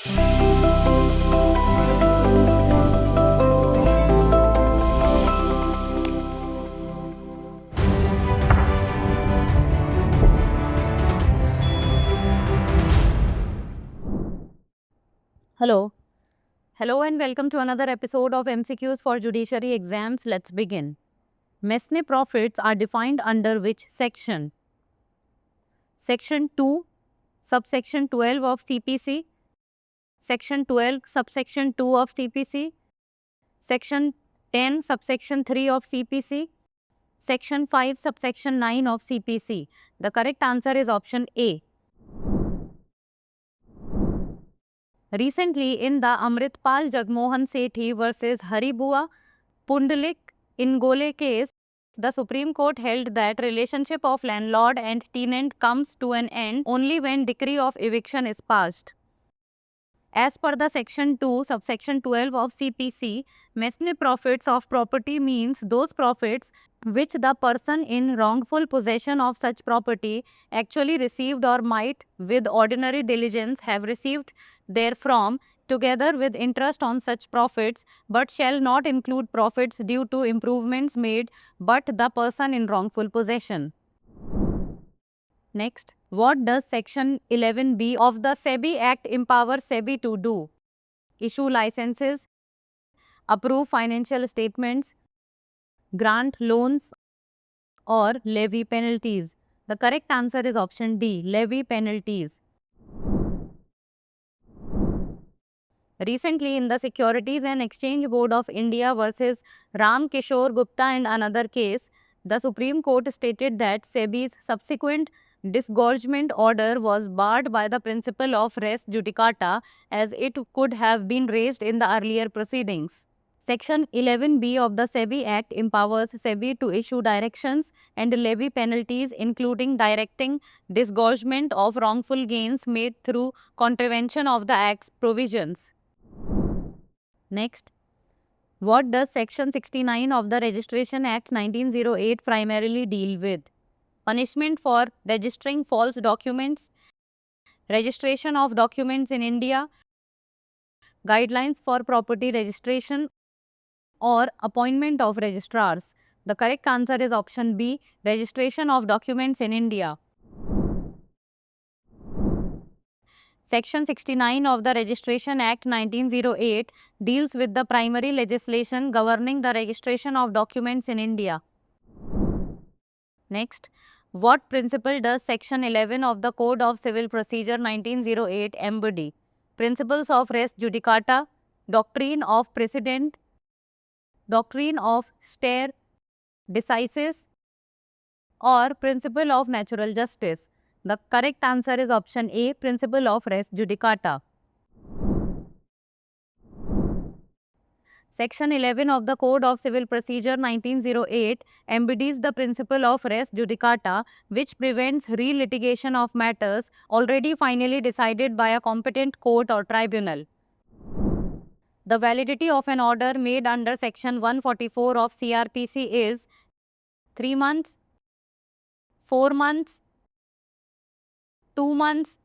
Hello. Hello and welcome to another episode of MCQs for Judiciary Exams. Let's begin. Mesne profits are defined under which section? Section 2, subsection 12 of CPC, Section 12, subsection 2 of CPC, Section 10, subsection 3 of CPC, Section 5, subsection 9 of CPC. The correct answer is option A. Recently, in the Amritpal Jagmohan Sethi versus Haribua Pundalik Ingole case, the Supreme Court held that relationship of landlord and tenant comes to an end only when decree of eviction is passed. As per the section 2, subsection 12 of CPC, mesne profits of property means those profits which the person in wrongful possession of such property actually received or might with ordinary diligence have received therefrom, together with interest on such profits, but shall not include profits due to improvements made but the person in wrongful possession. Next, what does Section 11B of the SEBI Act empower SEBI to do? Issue licenses, approve financial statements, grant loans, or levy penalties? The correct answer is option D, levy penalties. Recently, in the Securities and Exchange Board of India versus Ram Kishore Gupta and another case, the Supreme Court stated that SEBI's subsequent disgorgement order was barred by the principle of res judicata as it could have been raised in the earlier proceedings. Section 11B of the SEBI Act empowers SEBI to issue directions and levy penalties, including directing disgorgement of wrongful gains made through contravention of the Act's provisions. Next, what does Section 69 of the Registration Act 1908 primarily deal with? Punishment for registering false documents, registration of documents in India, guidelines for property registration, or appointment of registrars. The correct answer is option B, registration of documents in India. Section 69 of the Registration Act 1908 deals with the primary legislation governing the registration of documents in India. Next, what principle does Section 11 of the Code of Civil Procedure 1908 embody? Principles of res judicata, doctrine of precedent, doctrine of stare decisis, or principle of natural justice? The correct answer is option A, principle of res judicata. Section 11 of the Code of Civil Procedure 1908 embodies the principle of res judicata, which prevents re-litigation of matters already finally decided by a competent court or tribunal. The validity of an order made under Section 144 of CRPC is 3 months, 4 months, 2 months,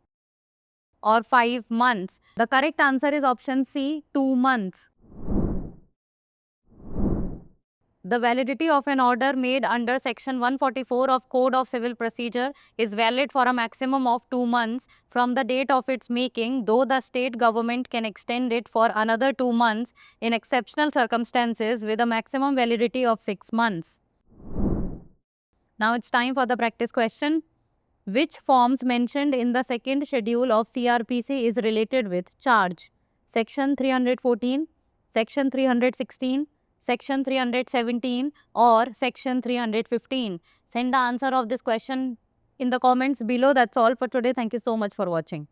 or 5 months. The correct answer is option C, 2 months. The validity of an order made under Section 144 of Code of Civil Procedure is valid for a maximum of 2 months from the date of its making, though the state government can extend it for another 2 months in exceptional circumstances with a maximum validity of 6 months. Now it's time for the practice question. Which forms mentioned in the second schedule of CRPC is related with charge? Section 314, Section 316, Section 317, or Section 315? Send the answer of this question in the comments below. That's all for today. Thank you so much for watching.